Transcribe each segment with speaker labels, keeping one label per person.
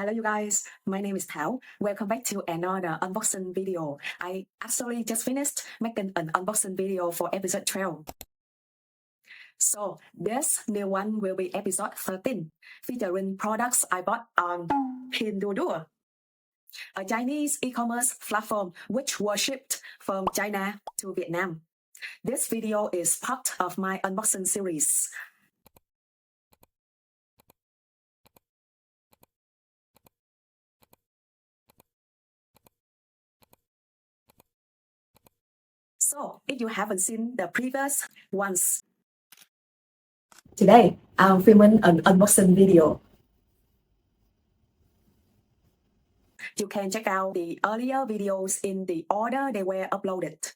Speaker 1: Hello you guys, my name is Thao. Welcome back to another unboxing video. I actually just finished making an unboxing video for episode 12. So this new one will be episode 13, featuring products I bought on Pinduoduo, a Chinese e-commerce platform which was shipped from China to Vietnam. This video is part of my unboxing series. So if you haven't seen the previous ones, today I'm filming an unboxing video. You can check out the earlier videos in the order they were uploaded.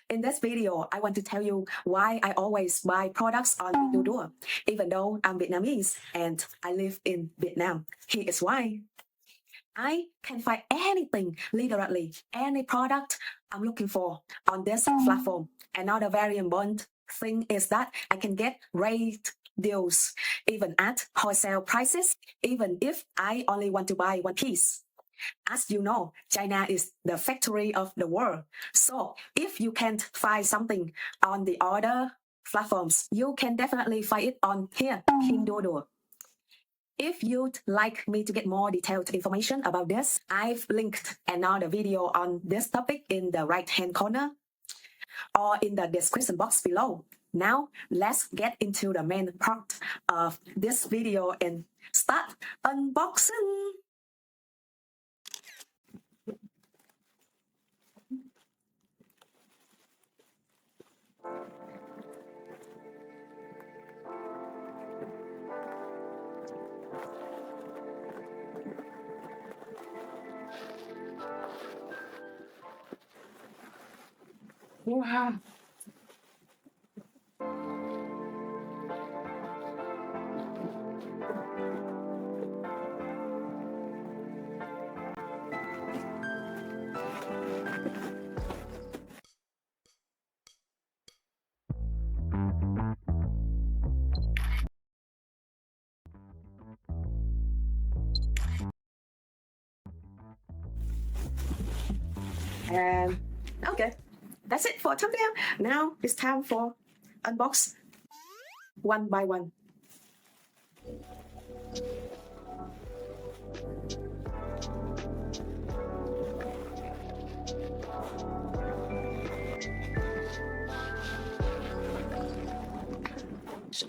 Speaker 1: In this video, I want to tell you why I always buy products on Pinduoduo, even though I'm Vietnamese and I live in Vietnam. Here is why. I can find anything, literally any product I'm looking for on this platform. Another very important thing is that I can get great deals, even at wholesale prices, even if I only want to buy one piece. As you know, China is the factory of the world. So if you can't find something on the other platforms, you can definitely find it on here, Pinduoduo. If you'd like me to get more detailed information about this, I've linked another video on this topic in the right-hand corner or in the description box below. Now, let's get into the main part of this video and start unboxing. Wow. And okay, that's it for thumbnail. Now it's time for unbox one by one.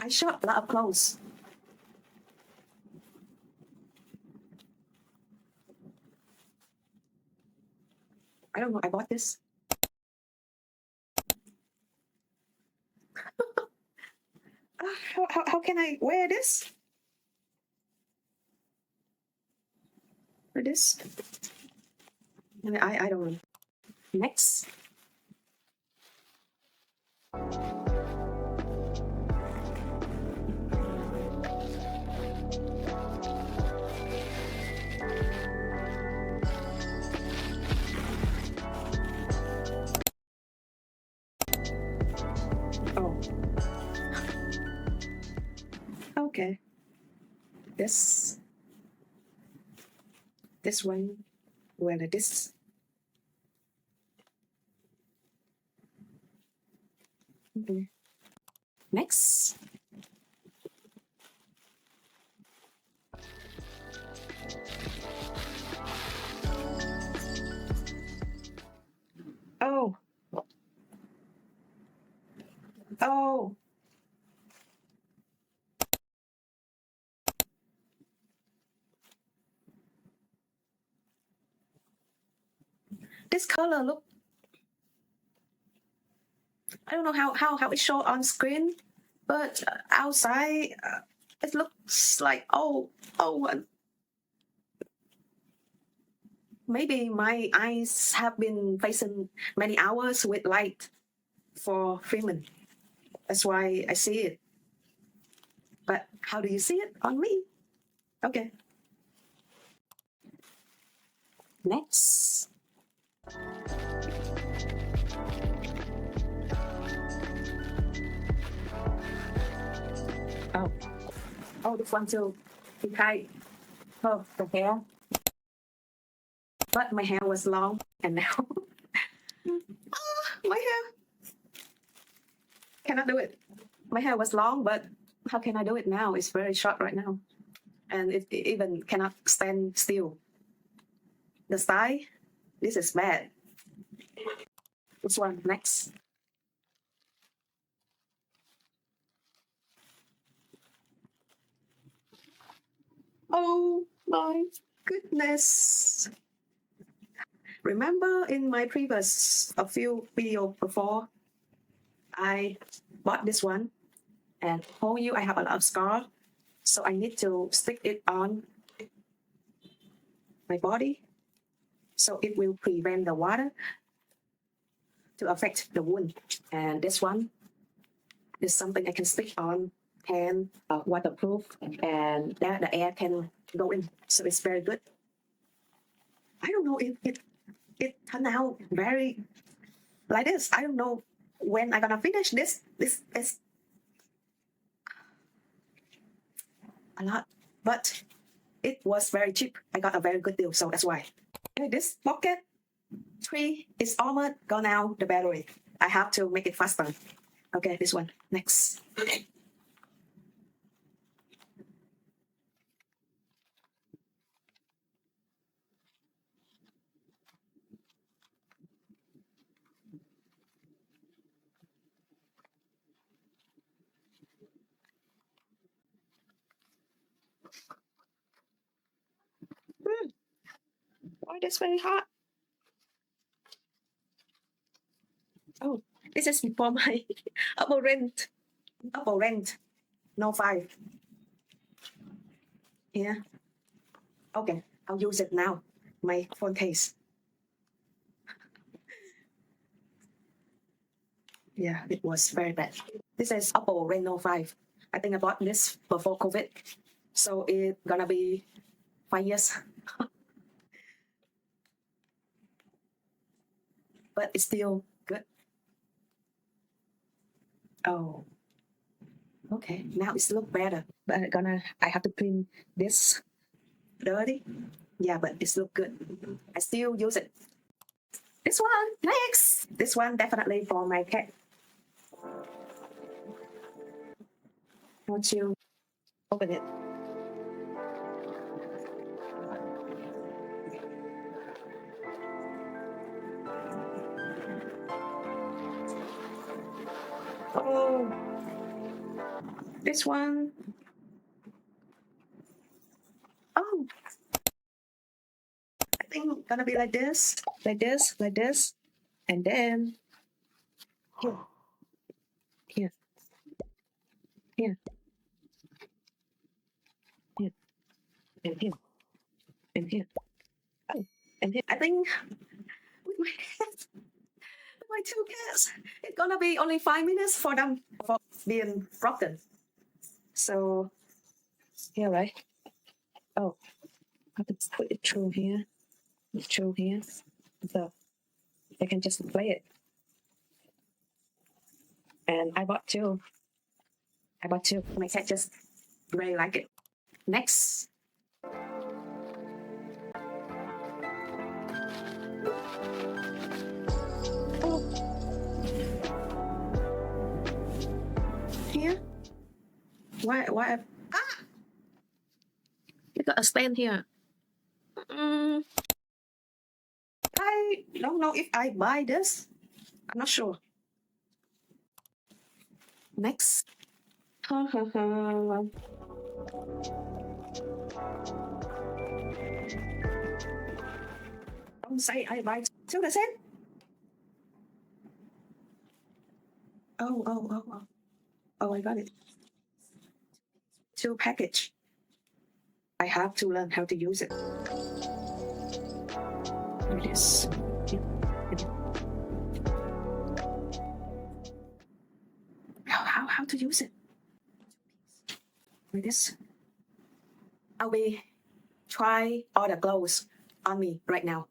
Speaker 1: I shot a lot of clothes. I don't know, I bought this. How can I wear this? Or this? I don't know. Next. Oh. Okay. This one, well, this. Okay. Next. Oh. Oh. This color look, I don't know how it shows on screen, but outside it looks like maybe my eyes have been facing many hours with light for filming. That's why I see it. But how do you see it on me? Okay. Next. Oh, this one too. Okay. Oh, the hair. But my hair was long and now my hair cannot do it. My hair was long, but how can I do it now? It's very short right now. And it even cannot stand still. The style, this is bad. Which one? Next. Oh my goodness. Remember in my previous, a few video before, I bought this one and told you I have a lot of scar. So I need to stick it on my body so it will prevent the water to affect the wound. And this one is something I can stick on, can waterproof, and that the air can go in. So it's very good. I don't know if it turned out very like this. I don't know when I'm gonna finish this. This is a lot, but it was very cheap. I got a very good deal, so that's why. And this pocket 3 is almost gone out the battery. I have to make it faster. Okay, this one next. Why this very hot? Oh, this is for my Apple rent. Apple rent. No 5. Here. Okay, I'll use it now. My phone case. Yeah, it was very bad. This is Apple Reno 5. I think I bought this before COVID. So it's gonna be 5 years. But it's still good. Oh. Okay, now it's look better. But I have to clean this dirty. Yeah, but it's look good. I still use it. This one, next. This one definitely for my cat. I want you open it. Oh, this one. Oh, I think gonna be like this, like this, like this, and then here, here, here, here, and here, and here, oh, and here. I think with my cats, with my 2 cats, it's gonna be only 5 minutes for them for being broken. So here, right? Oh, I have to put it through here, through here, so I can just play it. And I bought 2. I bought 2. My cat just really like it. Next. Oh. Here. Why? Ah! You got a stand here. I don't know if I buy this. I'm not sure. Next. Don't say I buy 2%. Oh. Oh, I got it. 2 package. I have to learn how to use it. It is. How to use it? Like this. I'll be try all the clothes on me right now.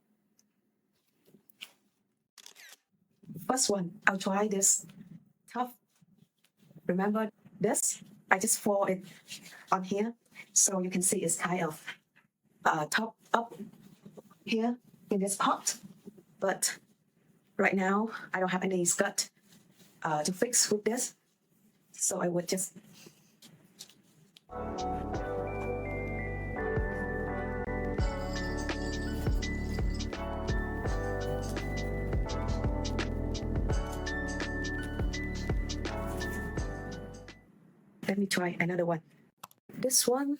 Speaker 1: First one, I'll try this top. Remember this? I just fold it on here so you can see it's kind of top up here in this pot, but right now I don't have any skirt to fix with this, so I would just let me try another one. This one,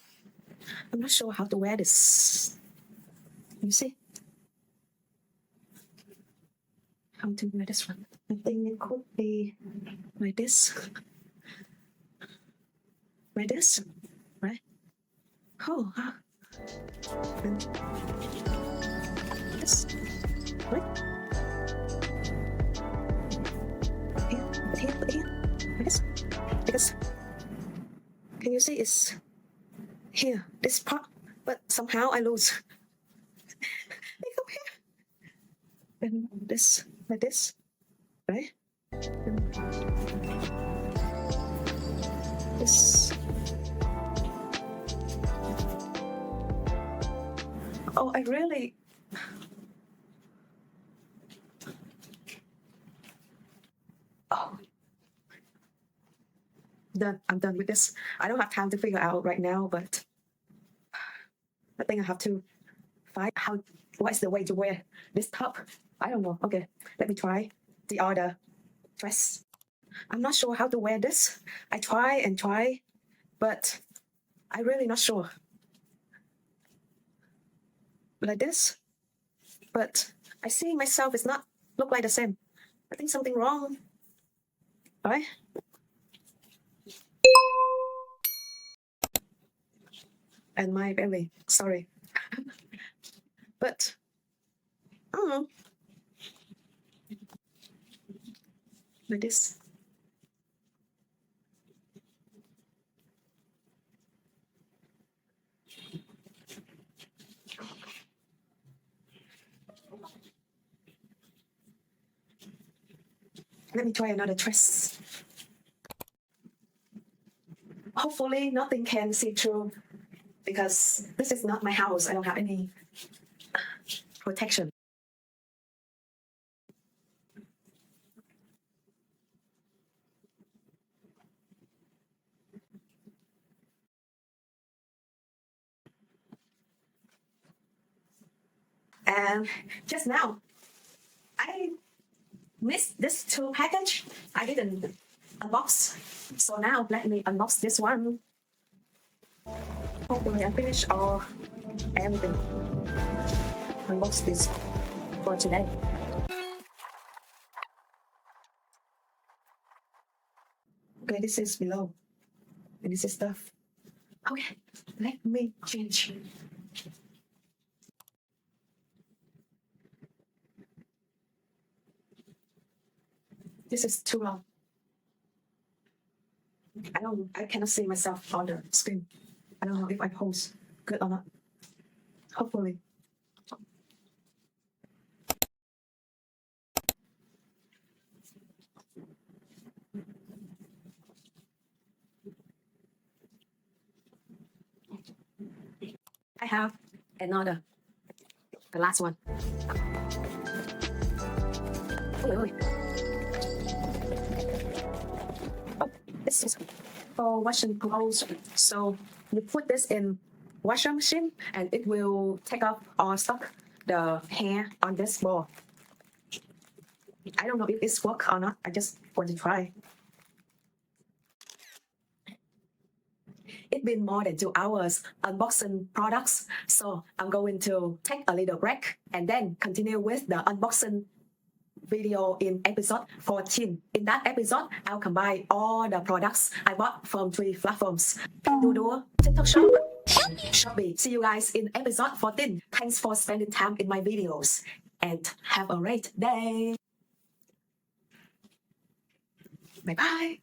Speaker 1: I'm not sure how to wear this. You see? How to wear this one? I think it could be like this. Like this, right? Oh, and this, right? Here, like this. Because can you see it's here, this part, but somehow I lose. They go here. And this, like this, right? And this. Oh, I really. Oh. Done. I'm done with this. I don't have time to figure out right now, but I think I have to find what is the way to wear this top. I don't know. Okay, let me try the other dress. I'm not sure how to wear this. I try and try, but I'm really not sure. Like this, but I see myself is not look like the same. I think something wrong, right? And my belly, sorry. But I don't know. Like this. Let me try another dress. Hopefully nothing can see through, because this is not my house. I don't have any protection. And just now, I missed this two package. I didn't unbox. So now let me unbox this one. Hopefully I finish all everything. Unbox this for today. Okay, this is below. And this is stuff. Okay, let me change. This is too long. I cannot see myself on the screen. I don't know if I pose good or not. Hopefully. I have another, the last one. Oh, this is for washing clothes. So you put this in washing machine and it will take off or stop the hair on this ball. I don't know if it's work or not. I just want to try. It's been more than 2 hours unboxing products, so I'm going to take a little break and then continue with the unboxing video in episode 14. In that episode, I'll combine all the products I bought from 3 platforms: Pinduoduo, TikTok Shop, Shopee. See you guys in episode 14. Thanks for spending time in my videos and have a great day. Bye bye.